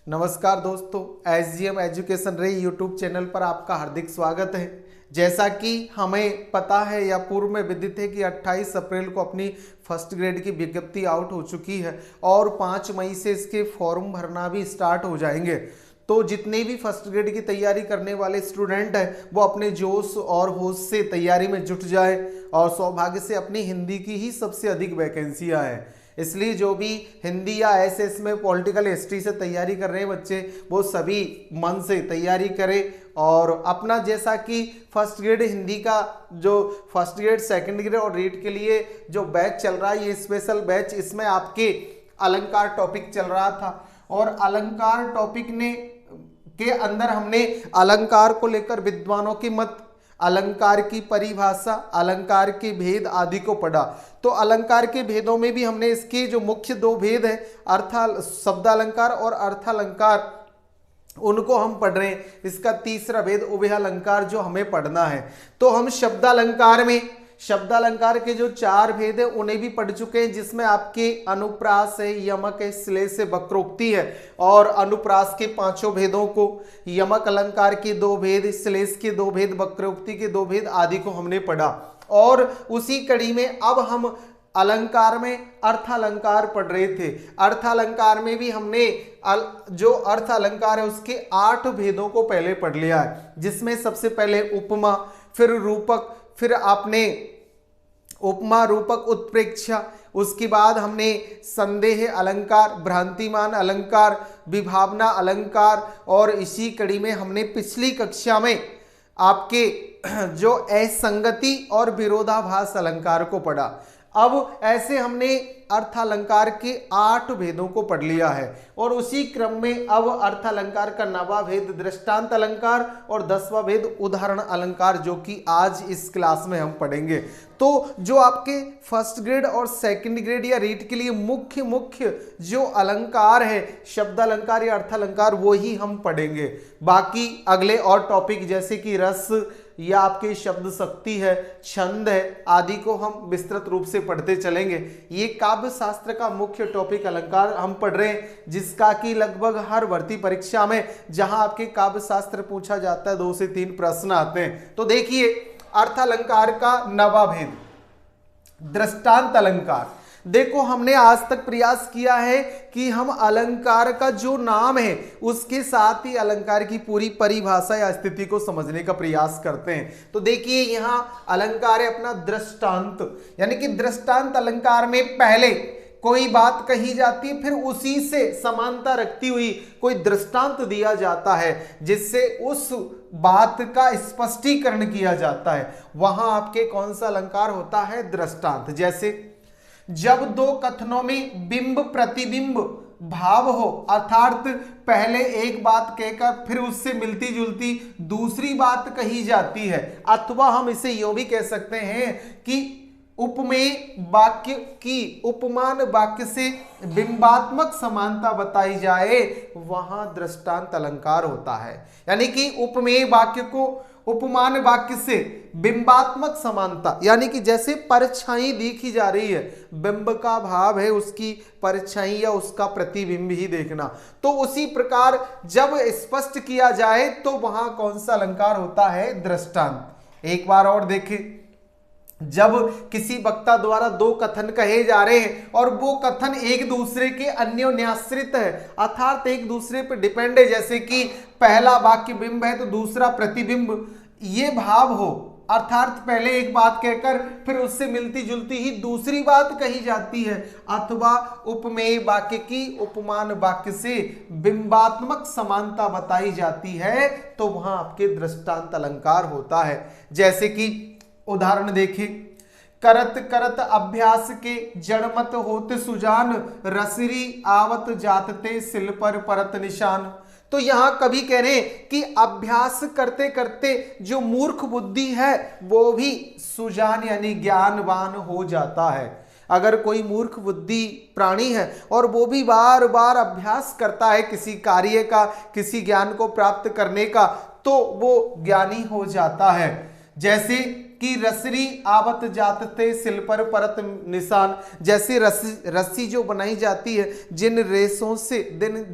नमस्कार दोस्तों, SGM education रे यूट्यूब चैनल पर आपका हार्दिक स्वागत है। जैसा कि हमें पता है या पूर्व में विदित है कि 28 अप्रैल को अपनी फर्स्ट ग्रेड की विज्ञप्ति आउट हो चुकी है और 5 मई से इसके फॉर्म भरना भी स्टार्ट हो जाएंगे। तो जितने भी फर्स्ट ग्रेड की तैयारी करने वाले स्टूडेंट हैं वो अपने जोश और होश से तैयारी में जुट जाए और सौभाग्य से अपनी हिंदी की ही सबसे अधिक वैकेंसियां हैं। इसलिए जो भी हिंदी या एसएस में पॉलिटिकल हिस्ट्री से तैयारी कर रहे हैं बच्चे, वो सभी मन से तैयारी करें और अपना जैसा कि फर्स्ट ग्रेड हिंदी का जो फर्स्ट ग्रेड, सेकंड ग्रेड और रीड के लिए जो बैच चल रहा है, ये स्पेशल बैच, इसमें आपके अलंकार टॉपिक चल रहा था और अलंकार टॉपिक ने के अंदर हमने अलंकार को लेकर विद्वानों के मत, अलंकार की परिभाषा, अलंकार के भेद आदि को पढ़ा। तो अलंकार के भेदों में भी हमने इसके जो मुख्य दो भेद हैं, शब्दालंकार और अर्थालंकार, उनको हम पढ़ रहे हैं। इसका तीसरा भेद उभयालंकार जो हमें पढ़ना है। तो हम शब्दालंकार के जो 4 भेद है उन्हें भी पढ़ चुके हैं, जिसमें आपके अनुप्रास है, यमक है, श्लेष है, वक्रोक्ति है। और अनुप्रास के 5 भेदों को, यमक अलंकार के 2 भेद, श्लेष के 2 भेद, वक्रोक्ति के 2 भेद आदि को हमने पढ़ा। और उसी कड़ी में अब हम अलंकार में अर्थालंकार पढ़ रहे थे। अर्थालंकार में भी हमने जो अर्थ अलंकार है उसके 8 भेदों को पहले पढ़ लिया है, जिसमें सबसे पहले उपमा, फिर रूपक, फिर आपने उपमा, रूपक, उत्प्रेक्षा, उसके बाद हमने संदेह अलंकार, भ्रांतिमान अलंकार, विभावना अलंकार और इसी कड़ी में हमने पिछली कक्षा में आपके जो असंगति और विरोधाभास अलंकार को पढ़ा। अब ऐसे हमने अर्थालंकार के 8 भेदों को पढ़ लिया है और उसी क्रम में अब अर्थालंकार का 9वां भेद दृष्टांत अलंकार और 10वां भेद उदाहरण अलंकार, जो कि आज इस क्लास में हम पढ़ेंगे। तो जो आपके फर्स्ट ग्रेड और सेकंड ग्रेड या रीड के लिए मुख्य जो अलंकार है, शब्द अलंकार या अर्थालंकार, वो ही हम पढ़ेंगे। बाकी अगले और टॉपिक जैसे कि रस या आपके शब्द शक्ति है, छंद है आदि को हम विस्तृत रूप से पढ़ते चलेंगे। ये काव्य शास्त्र का मुख्य टॉपिक अलंकार हम पढ़ रहे हैं, जिसका कि लगभग हर भर्ती परीक्षा में जहां आपके काव्य शास्त्र पूछा जाता है 2 से 3 प्रश्न आते हैं। तो देखिए, अर्थालंकार का 9वां भेद दृष्टांत अलंकार। देखो, हमने आज तक प्रयास किया है कि हम अलंकार का जो नाम है उसके साथ ही अलंकार की पूरी परिभाषा या स्थिति को समझने का प्रयास करते हैं। तो देखिए, यहां अलंकार है अपना दृष्टांत, यानी कि दृष्टांत अलंकार में पहले कोई बात कही जाती है, फिर उसी से समानता रखती हुई कोई दृष्टांत दिया जाता है, जिससे उस बात का स्पष्टीकरण किया जाता है। वहां आपके कौन सा अलंकार होता है? दृष्टांत। जैसे जब 2 कथनों में बिंब प्रतिबिंब भाव हो, अर्थात पहले एक बात कहकर फिर उससे मिलती जुलती दूसरी बात कही जाती है, अथवा हम इसे यूं भी कह सकते हैं कि उपमेय वाक्य की उपमान वाक्य से बिंबात्मक समानता बताई जाए, वहां दृष्टांत अलंकार होता है। यानी कि उपमेय वाक्य को उपमान वाक्य से बिंबात्मक समानता, यानी कि जैसे परछाई देखी जा रही है, बिंब का भाव है उसकी परछाई या उसका प्रतिबिंब ही देखना, तो उसी प्रकार जब स्पष्ट किया जाए तो वहां कौन सा अलंकार होता है? दृष्टांत। एक बार और देखें, जब किसी वक्ता द्वारा 2 कथन कहे जा रहे हैं और वो कथन एक दूसरे के अन्योन्याश्रित है, अर्थात एक दूसरे पर डिपेंड है, जैसे कि पहला वाक्य बिंब है तो दूसरा प्रतिबिंब, ये भाव हो, अर्थात पहले एक बात कहकर फिर उससे मिलती जुलती ही दूसरी बात कही जाती है, अथवा उपमेय वाक्य की उपमान वाक्य से बिंबात्मक समानता बताई जाती है, तो वहां आपके दृष्टांत अलंकार होता है। जैसे कि उदाहरण देखिए, करत करत अभ्यास के जड़मत होत सुजान, रसरी आवत जातते सिल पर परत निशान। तो यहां कभी कह रहे हैं कि अभ्यास करते करते जो मूर्ख बुद्धि है वो भी सुजान यानी ज्ञानवान हो जाता है। अगर कोई मूर्ख बुद्धि प्राणी है और वो भी बार बार अभ्यास करता है किसी कार्य का, किसी ज्ञान को प्राप्त करने का, तो वो ज्ञानी हो जाता है। जैसे कि रसरी आवत जातते सिल पर परत निशान, जैसे रस्सी जो बनाई जाती है, जिन रेसों से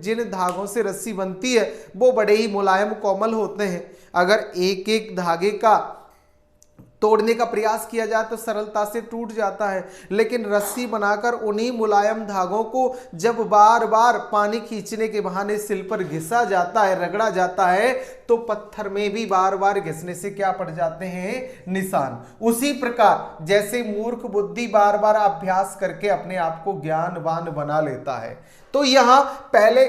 जिन धागों से रस्सी बनती है वो बड़े ही मुलायम कोमल होते हैं। अगर एक एक धागे का तोड़ने का प्रयास किया जाए तो सरलता से टूट जाता है, लेकिन रस्सी बनाकर उन्हीं मुलायम धागों को जब बार बार पानी खींचने के बहाने सिल पर घिसा जाता है, रगड़ा जाता है, तो पत्थर में भी बार बार घिसने से क्या पड़ जाते हैं, निशान। उसी प्रकार जैसे मूर्ख बुद्धि बार बार अभ्यास करके अपने आप को ज्ञानवान बना लेता है। तो यहां पहले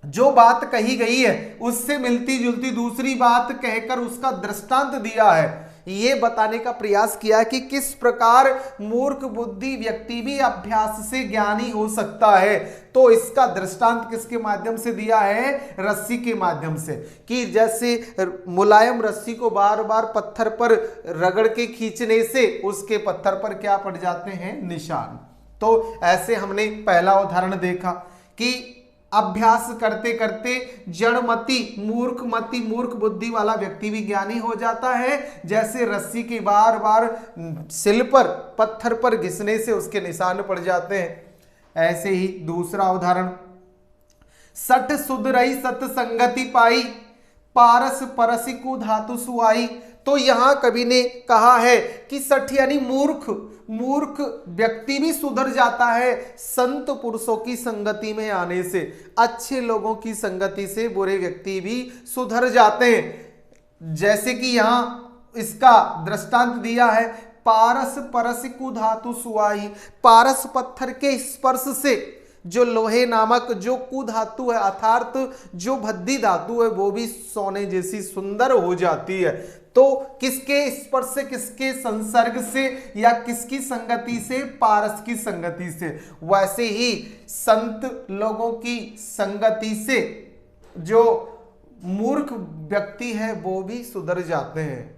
जो बात कही गई है उससे मिलती जुलती दूसरी बात कहकर उसका दृष्टांत दिया है, ये बताने का प्रयास किया कि किस प्रकार मूर्ख बुद्धि व्यक्ति भी अभ्यास से ज्ञानी हो सकता है। तो इसका दृष्टांत किसके माध्यम से दिया है, रस्सी के माध्यम से, कि जैसे मुलायम रस्सी को बार बार पत्थर पर रगड़ के खींचने से उसके पत्थर पर क्या पड़ जाते हैं, निशान। तो ऐसे हमने पहला उदाहरण देखा कि अभ्यास करते करते जड़मति मूर्ख बुद्धि वाला व्यक्ति भी ज्ञानी हो जाता है, जैसे रस्सी की बार बार सिल पर पत्थर पर घिसने से उसके निशान पड़ जाते हैं। ऐसे ही दूसरा उदाहरण, सठ सुधरई सतसंगति पाई पारस परसिकु धातु सुआई। तो यहां कवि ने कहा है कि सठ यानी मूर्ख व्यक्ति भी सुधर जाता है संत पुरुषों की संगति में आने से, अच्छे लोगों की संगति से बुरे व्यक्ति भी सुधर जाते हैं। जैसे कि यहां इसका दृष्टांत दिया है, पारस परसिकु धातु सुआई, पारस पत्थर के स्पर्श से जो लोहे नामक जो कु धातु है अर्थात जो भद्दी धातु है वो भी सोने जैसी सुंदर हो जाती है। तो किसके स्पर्श से, किसके संसर्ग से या किसकी संगति से, पारस की संगति से। वैसे ही संत लोगों की संगति से जो मूर्ख व्यक्ति है वो भी सुधर जाते हैं।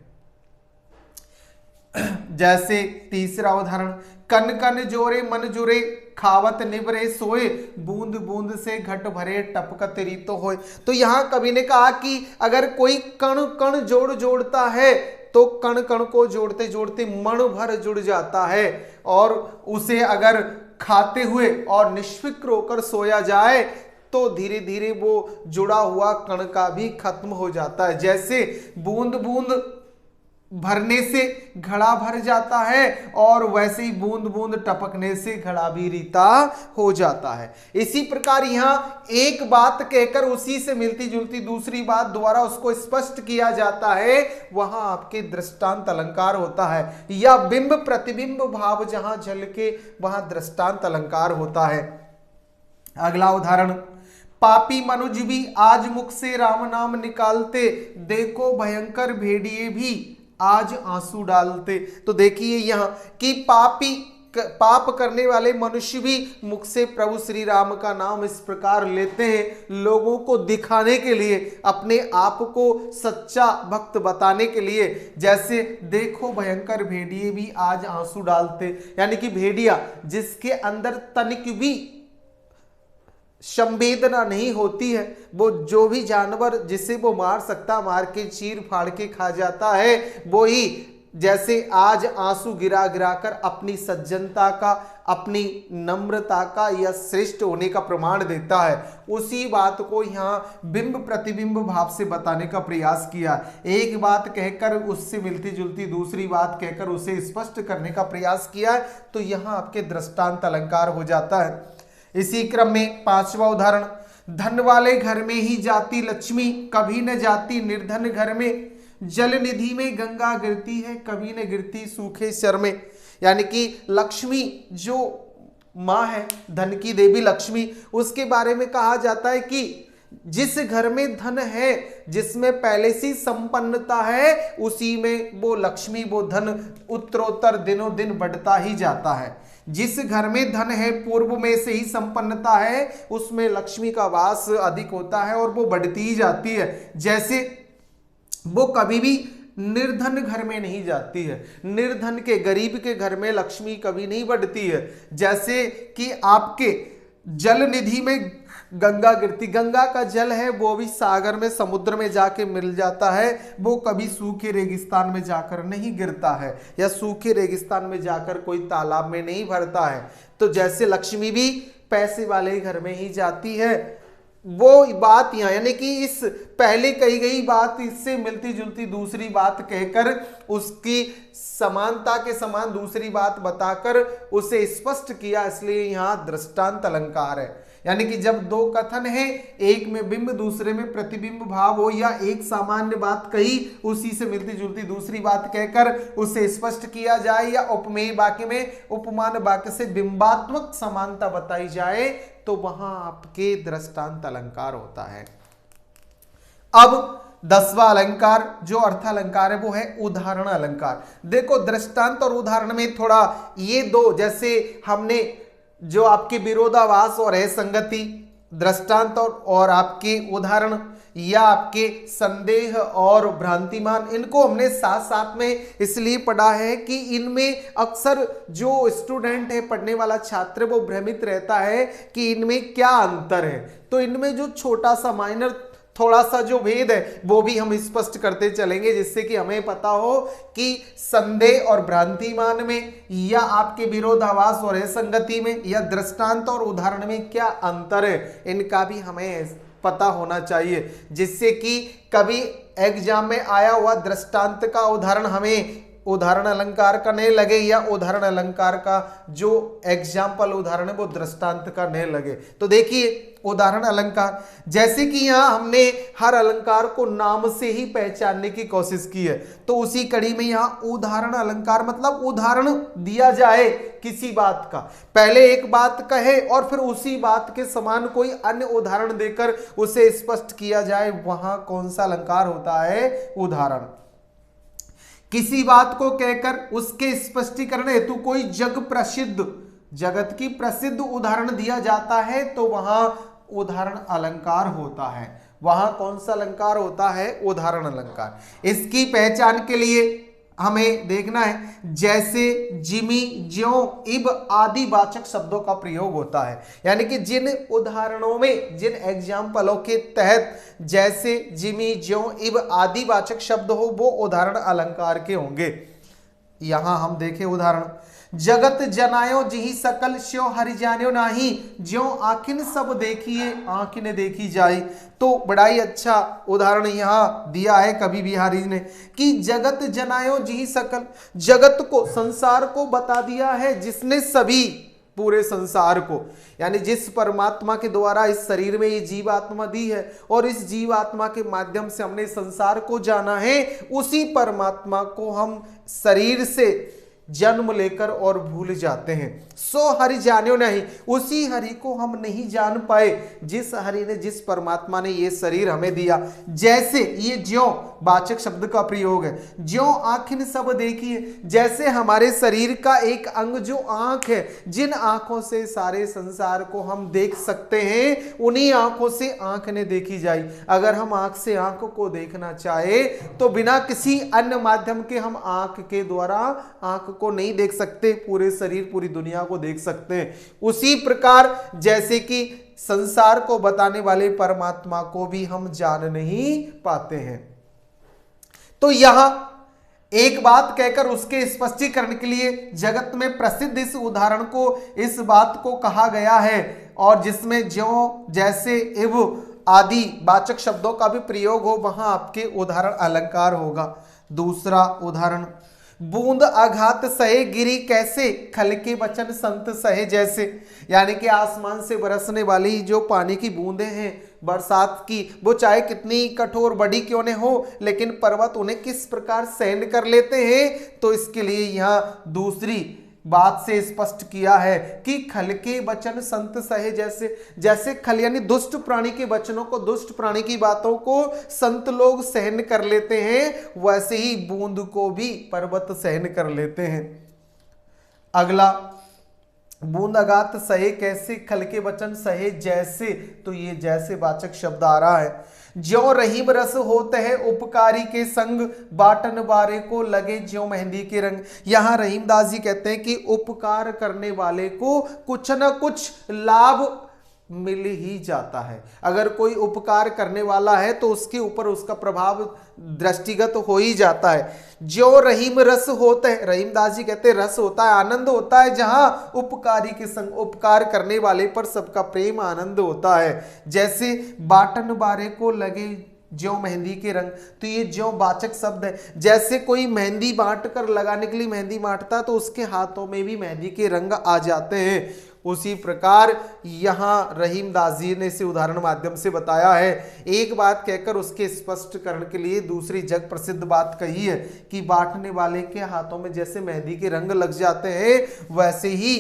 जैसे तीसरा उदाहरण, कन कन जोरे मन जुरे खावत निबरे सोए बूंद बूंद से घट भरे टपकत रीतो होए। तो यहां कवि ने कहा कि अगर कोई कण कण जोड़ता है तो कण कण को जोड़ते जोड़ते मण भर जुड़ जाता है, और उसे अगर खाते हुए और निष्फिक्र होकर सोया जाए तो धीरे धीरे वो जुड़ा हुआ कण का भी खत्म हो जाता है। जैसे बूंद बूंद भरने से घड़ा भर जाता है और वैसे ही बूंद बूंद टपकने से घड़ा भी रीता हो जाता है। इसी प्रकार यहाँ एक बात कहकर उसी से मिलती जुलती दूसरी बात द्वारा उसको स्पष्ट किया जाता है, वहां आपके दृष्टांत अलंकार होता है, या बिंब प्रतिबिंब भाव जहां झलके वहां दृष्टांत अलंकार होता है। अगला उदाहरण, पापी मनुज भी आज मुख से राम नाम निकालते देखो भयंकर भेड़िए भी आज आंसू डालते। तो देखिए यहाँ कि पाप करने वाले मनुष्य भी मुख से प्रभु श्री राम का नाम इस प्रकार लेते हैं लोगों को दिखाने के लिए, अपने आप को सच्चा भक्त बताने के लिए। जैसे देखो भयंकर भेड़िए भी आज आंसू डालते, यानी कि भेड़िया जिसके अंदर तनिक भी संवेदना नहीं होती है, वो जो भी जानवर जिसे वो मार सकता मार के चीर फाड़ के खा जाता है, वो ही जैसे आज आंसू गिरा गिरा कर अपनी सज्जनता का, अपनी नम्रता का या श्रेष्ठ होने का प्रमाण देता है। उसी बात को यहाँ बिंब प्रतिबिंब भाव से बताने का प्रयास किया। एक बात कहकर उससे मिलती जुलती दूसरी बात कहकर उसे स्पष्ट करने का प्रयास किया, तो यहाँ आपके दृष्टांत अलंकार हो जाता है। इसी क्रम में पांचवा उदाहरण, धन वाले घर में ही जाती लक्ष्मी कभी न जाती निर्धन घर में, जल निधि में गंगा गिरती है कभी न गिरती सूखे शर में। यानी कि लक्ष्मी जो माँ है, धन की देवी लक्ष्मी, उसके बारे में कहा जाता है कि जिस घर में धन है, जिसमें पहले से संपन्नता है, उसी में वो लक्ष्मी वो धन उत्तरोत्तर दिनों दिन बढ़ता ही जाता है। जिस घर में धन है, पूर्व में से ही संपन्नता है, उसमें लक्ष्मी का वास अधिक होता है और वो बढ़ती ही जाती है। जैसे वो कभी भी निर्धन घर में नहीं जाती है, निर्धन के गरीब के घर में लक्ष्मी कभी नहीं बढ़ती है। जैसे कि आपके जल निधि में गंगा गिरती, गंगा का जल है वो भी सागर में समुद्र में जाके मिल जाता है, वो कभी सूखे रेगिस्तान में जाकर नहीं गिरता है या सूखे रेगिस्तान में जाकर कोई तालाब में नहीं भरता है। तो जैसे लक्ष्मी भी पैसे वाले घर में ही जाती है, वो बात यहाँ यानी कि इस पहले कही गई बात इससे मिलती जुलती दूसरी बात कहकर उसकी समानता के समान दूसरी बात बताकर उसे स्पष्ट किया, इसलिए यहाँ दृष्टांत अलंकार है। यानी कि जब दो कथन है, एक में बिंब दूसरे में प्रतिबिंब भाव हो, या एक सामान्य बात कही उसी से मिलती जुलती दूसरी बात कहकर उसे स्पष्ट किया जाए, या उपमेय वाक्य में उपमान वाक्य से बिंबात्मक समानता बताई जाए, तो वहां आपके दृष्टांत अलंकार होता है। अब 10वां अलंकार जो अर्थालंकार है वो है उदाहरण अलंकार। देखो दृष्टांत और उदाहरण में थोड़ा ये दो, जैसे हमने जो आपके विरोधाभास और असंगति, दृष्टांत और आपके उदाहरण या आपके संदेह और भ्रांतिमान, इनको हमने साथ साथ में इसलिए पढ़ा है कि इनमें अक्सर जो स्टूडेंट है, पढ़ने वाला छात्र, वो भ्रमित रहता है कि इनमें क्या अंतर है। तो इनमें जो छोटा सा माइनर थोड़ा सा जो भेद है वो भी हम स्पष्ट करते चलेंगे, जिससे कि हमें पता हो कि संदेह और भ्रांतिमान में या आपके विरोधाभास और असंगति में या दृष्टांत और उदाहरण में क्या अंतर है, इनका भी हमें पता होना चाहिए, जिससे कि कभी एग्जाम में आया हुआ दृष्टांत का उदाहरण हमें उदाहरण अलंकार का नहीं लगे, या उदाहरण अलंकार का जो एग्जाम्पल उदाहरण है वो दृष्टांत का नहीं लगे। तो देखिए उदाहरण अलंकार, जैसे कि यहाँ हमने हर अलंकार को नाम से ही पहचानने की कोशिश की है, तो उसी कड़ी में यहाँ उदाहरण अलंकार मतलब उदाहरण दिया जाए किसी बात का, पहले एक बात कहे और फिर उसी बात के समान कोई अन्य उदाहरण देकर उसे स्पष्ट किया जाए, वहां कौन सा अलंकार होता है? उदाहरण। किसी बात को कहकर उसके स्पष्टीकरण हेतु कोई जगत की प्रसिद्ध उदाहरण दिया जाता है, तो वहां उदाहरण अलंकार होता है। वहां कौन सा अलंकार होता है? उदाहरण अलंकार। इसकी पहचान के लिए हमें देखना है, जैसे, जिमी, ज्यों, इब आदि वाचक शब्दों का प्रयोग होता है। यानी कि जिन उदाहरणों में, जिन एग्जाम्पलों के तहत जैसे, जिमी, ज्यों, इब आदि वाचक शब्द हो, वो उदाहरण अलंकार के होंगे। यहां हम देखें उदाहरण, जगत जनायो जिहि सकल स्यो हरि जान्यो नाही, ज्यों आखिन सब देखिए आंखिन देखी जाई। तो बड़ा ही अच्छा उदाहरण यहाँ दिया है कवि बिहारी ने कि जगत जनायो जिहि सकल, जगत को, संसार को बता दिया है जिसने सभी, पूरे संसार को, यानी जिस परमात्मा के द्वारा इस शरीर में ये जीवात्मा दी है और इस जीवात्मा के माध्यम से हमने संसार को जाना है, उसी परमात्मा को हम शरीर से जन्म लेकर और भूल जाते हैं। सो हरि जान्यो नहीं, उसी हरि को हम नहीं जान पाए जिस हरि ने, जिस परमात्मा ने ये शरीर हमें दिया। जैसे, ये ज्यों वाचक शब्द का प्रयोग है, ज्यों आंखिन सब देखिए, जैसे हमारे शरीर का एक अंग जो आंख है, जिन आंखों से सारे संसार को हम देख सकते हैं, उन्हीं आंखों से आंख ने देखी जाए। अगर हम आंख से आंख को देखना चाहे तो बिना किसी अन्य माध्यम के हम आंख के द्वारा आंख को नहीं देख सकते, पूरे शरीर, पूरी दुनिया को देख सकते हैं। उसी प्रकार जैसे कि संसार को बताने वाले परमात्मा को भी हम जान नहीं पाते हैं। तो यहां एक बात कहकर उसके स्पष्टीकरण के लिए जगत में प्रसिद्ध इस उदाहरण को, इस बात को कहा गया है, और जिसमें ज्यों, जैसे, इव आदि वाचक शब्दों का भी प्रयोग हो, वहां आपके उदाहरण अलंकार होगा। दूसरा उदाहरण, बूंद आघात सहे गिरी कैसे, खल के वचन संत सहे जैसे। यानी कि आसमान से बरसने वाली जो पानी की बूंदें हैं बरसात की, वो चाहे कितनी कठोर बड़ी क्यों न हो, लेकिन पर्वत उन्हें किस प्रकार सहन कर लेते हैं। तो इसके लिए यहाँ दूसरी बात से स्पष्ट किया है कि खल के वचन संत सहे जैसे। जैसे खल यानी दुष्ट प्राणी के वचनों को, दुष्ट प्राणी की बातों को संत लोग सहन कर लेते हैं, वैसे ही बूंद को भी पर्वत सहन कर लेते हैं। अगला, बूंद आघात सहे कैसे, खल के वचन सहे जैसे। तो ये जैसे वाचक शब्द आ रहा है। ज्यों रहीम रस होते हैं उपकारी के संग, बाटन बारे को लगे ज्यों मेहंदी के रंग। यहां रहीमदास जी कहते हैं कि उपकार करने वाले को कुछ न कुछ लाभ मिल ही जाता है। अगर कोई उपकार करने वाला है तो उसके ऊपर उसका प्रभाव दृष्टिगत हो ही जाता है। जो रहीम रस होता है, रहीमदास जी कहते हैं रस होता है, आनंद होता है, जहां उपकारी के संग उपकार करने वाले पर सबका प्रेम आनंद होता है। जैसे बाटन बारे को लगे ज्यों मेहंदी के रंग, तो ये ज्यों वाचक शब्द है। जैसे कोई मेहंदी बांट कर लगाने के लिए मेहंदी बांटता है तो उसके हाथों में भी मेहंदी के रंग आ जाते हैं। उसी प्रकार यहाँ रहीमदास जी ने इसे उदाहरण माध्यम से बताया है। एक बात कहकर उसके स्पष्टीकरण के लिए दूसरी जग प्रसिद्ध बात कही है कि बांटने वाले के हाथों में जैसे मेहंदी के रंग लग जाते हैं, वैसे ही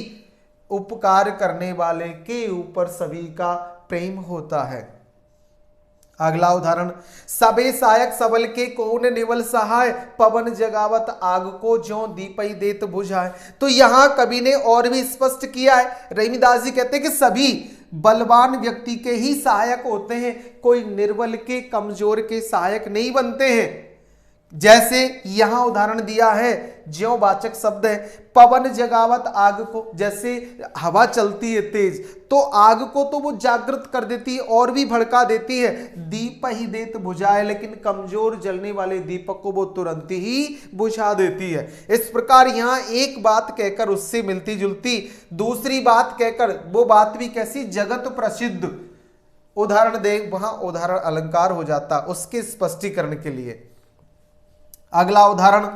उपकार करने वाले के ऊपर सभी का प्रेम होता है। अगला उदाहरण, सबे सायक सबल के कौन निवल सहाय, पवन जगावत आग को ज्यों दीपई देत बुझाए। तो यहां कवि ने और भी स्पष्ट किया है। रहीमदास जी कहते हैं कि सभी बलवान व्यक्ति के ही सहायक होते हैं, कोई निर्बल के कमजोर के सहायक नहीं बनते हैं। जैसे यहां उदाहरण दिया है, ज्यों वाचक शब्द है, पवन जगावत आग को, जैसे हवा चलती है तेज तो आग को तो वो जागृत कर देती है और भी भड़का देती है। दीप ही देत बुझाए, लेकिन कमजोर जलने वाले दीपक को वो तुरंत ही बुझा देती है। इस प्रकार यहां एक बात कहकर उससे मिलती जुलती दूसरी बात कहकर, वो बात भी कैसी, जगत प्रसिद्ध उदाहरण दे, वहां उदाहरण अलंकार हो जाता उसके स्पष्टीकरण के लिए। अगला उदाहरण,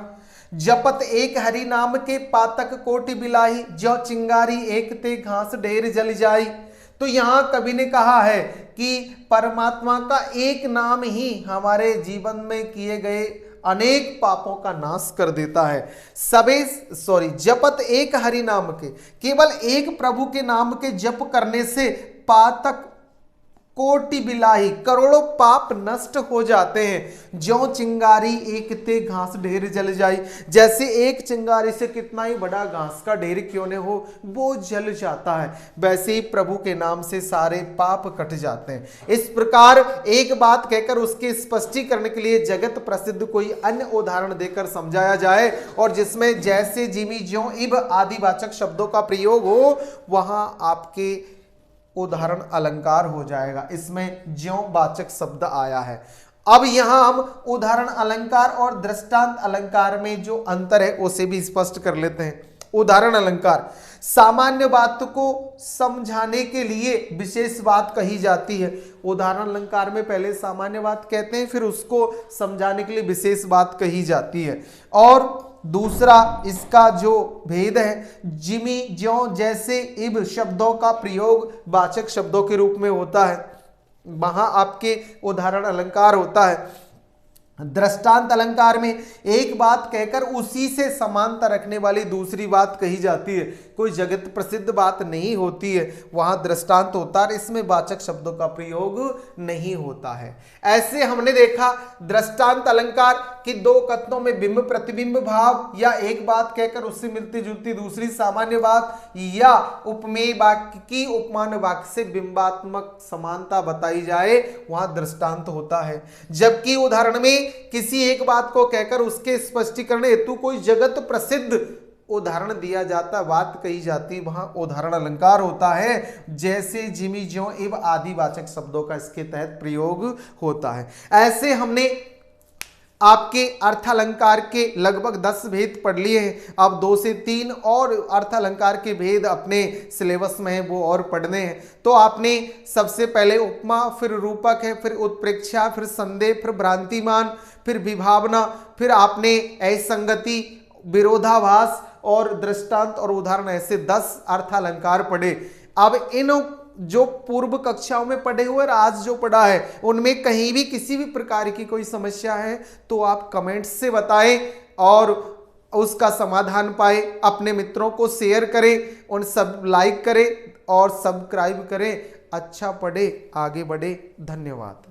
जपत एक हरि नाम के पातक कोटि बिलाही, ज्यों चिंगारी एक ते घास ढेर जल जाई। तो यहां कवि ने कहा है कि परमात्मा का एक नाम ही हमारे जीवन में किए गए अनेक पापों का नाश कर देता है। जपत एक हरि नाम के, केवल एक प्रभु के नाम के जप करने से पातक कोटि बिलाही, करोड़ों पाप नष्ट हो जाते हैं। ज्यों चिंगारी एक ते घास ढेर जल जाई, जैसे एक चिंगारी से कितना ही बड़ा घास का ढेर क्यों न हो वो जल जाता है, वैसे ही प्रभु के नाम से सारे पाप कट जाते हैं। इस प्रकार एक बात कहकर उसके स्पष्टीकरण के लिए जगत प्रसिद्ध कोई अन्य उदाहरण देकर समझाया जाए, और जिसमें जैसे जिमी ज्यों इब आदि वाचक शब्दों का प्रयोग हो, वहां आपके उदाहरण अलंकार हो जाएगा। इसमें ज्यों वाचक शब्द आया है। अब यहां हम उदाहरण अलंकार और दृष्टांत अलंकार में जो अंतर है उसे भी स्पष्ट कर लेते हैं। उदाहरण अलंकार सामान्य बात को समझाने के लिए विशेष बात कही जाती है। उदाहरण अलंकार में पहले सामान्य बात कहते हैं, फिर उसको समझाने के लिए विशेष बात कही जाती है। और दूसरा इसका जो भेद है, जिमी ज्यों जैसे इब शब्दों का प्रयोग वाचक शब्दों के रूप में होता है, वहां आपके उदाहरण अलंकार होता है। दृष्टांत अलंकार में एक बात कहकर उसी से समानता रखने वाली दूसरी बात कही जाती है, कोई जगत प्रसिद्ध बात नहीं होती है, वहां दृष्टांत होता है, इसमें वाचक शब्दों का प्रयोग नहीं होता है। ऐसे हमने देखा दृष्टांत अलंकार कि दो कथनों में बिंब प्रतिबिंब भाव, या एक बात कहकर उससे मिलती जुलती दूसरी सामान्य बात, या उपमेय वाक्य की उपमान वाक्य से बिंबात्मक समानता बताई जाए, वहां दृष्टांत होता है। जबकि उदाहरण में किसी एक बात को कहकर उसके स्पष्टीकरण हेतु कोई जगत प्रसिद्ध उदाहरण दिया जाता, बात कही जाती, वहां उदाहरण अलंकार होता है। जैसे जिमी ज्यों इव आदि वाचक शब्दों का इसके तहत प्रयोग होता है। ऐसे हमने आपके अर्थालंकार के लगभग 10 भेद पढ़ लिए हैं। अब 2 से 3 और अर्थालंकार के भेद अपने सिलेबस में है, वो और पढ़ने हैं। तो आपने सबसे पहले उपमा, फिर रूपक है, फिर उत्प्रेक्षा, फिर संदेह, फिर भ्रांतिमान, फिर विभावना, फिर आपने असंगति, विरोधाभास और दृष्टांत और उदाहरण, ऐसे 10 अर्थालंकार पढ़े। अब इन जो पूर्व कक्षाओं में पढ़े हुए और आज जो पढ़ा है उनमें कहीं भी किसी भी प्रकार की कोई समस्या है तो आप कमेंट्स से बताएं और उसका समाधान पाए। अपने मित्रों को शेयर करें, उन सब लाइक करें और सब्सक्राइब करें। अच्छा पढ़े, आगे बढ़े। धन्यवाद।